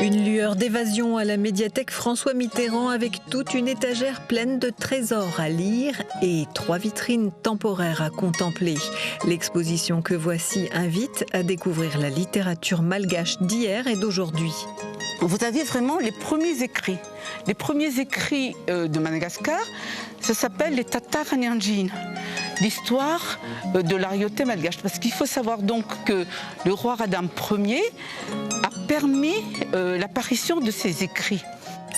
Une lueur d'évasion à la médiathèque François Mitterrand avec toute une étagère pleine de trésors à lire et 3 vitrines temporaires à contempler. L'exposition que voici invite à découvrir la littérature malgache d'hier et d'aujourd'hui. Vous avez vraiment les premiers écrits. Les premiers écrits de Madagascar, ça s'appelle les Tataranianjin, l'histoire de l'Arioté malgache. Parce qu'il faut savoir donc que le roi Radam Ier a permis l'apparition de ces écrits.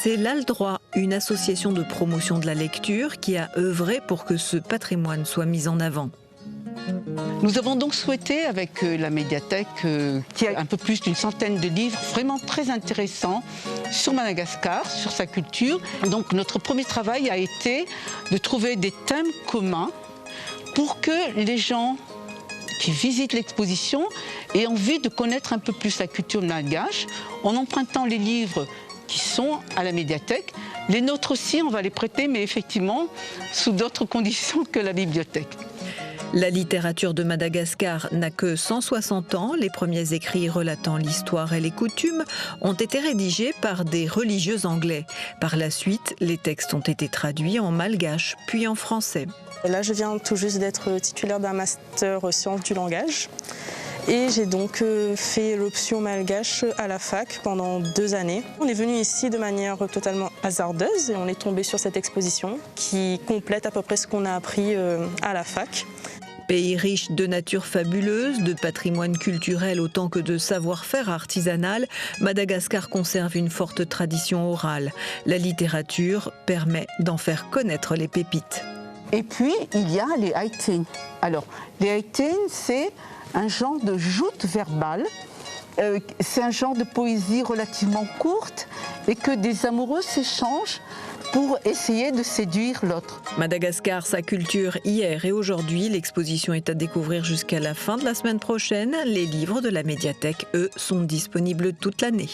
C'est l'Aldroit, une association de promotion de la lecture qui a œuvré pour que ce patrimoine soit mis en avant. Nous avons donc souhaité, avec la médiathèque, qui a un peu plus d'une centaine de livres vraiment très intéressants sur Madagascar, sur sa culture. Donc notre premier travail a été de trouver des thèmes communs pour que les gens qui visitent l'exposition aient envie de connaître un peu plus la culture malgache en empruntant les livres qui sont à la médiathèque. Les nôtres aussi, on va les prêter, mais effectivement sous d'autres conditions que la bibliothèque. La littérature de Madagascar n'a que 160 ans. Les premiers écrits relatant l'histoire et les coutumes ont été rédigés par des religieux anglais. Par la suite, les textes ont été traduits en malgache, puis en français. Là, je viens tout juste d'être titulaire d'un master sciences du langage. Et j'ai donc fait l'option malgache à la fac pendant 2 années. On est venu ici de manière totalement hasardeuse et on est tombé sur cette exposition qui complète à peu près ce qu'on a appris à la fac. Pays riche de nature fabuleuse, de patrimoine culturel autant que de savoir-faire artisanal, Madagascar conserve une forte tradition orale. La littérature permet d'en faire connaître les pépites. Et puis, il y a les haïtén. Alors, les haïtén, c'est un genre de joute verbale. C'est un genre de poésie relativement courte et que des amoureux s'échangent pour essayer de séduire l'autre. Madagascar, sa culture hier et aujourd'hui. L'exposition est à découvrir jusqu'à la fin de la semaine prochaine. Les livres de la médiathèque, eux, sont disponibles toute l'année.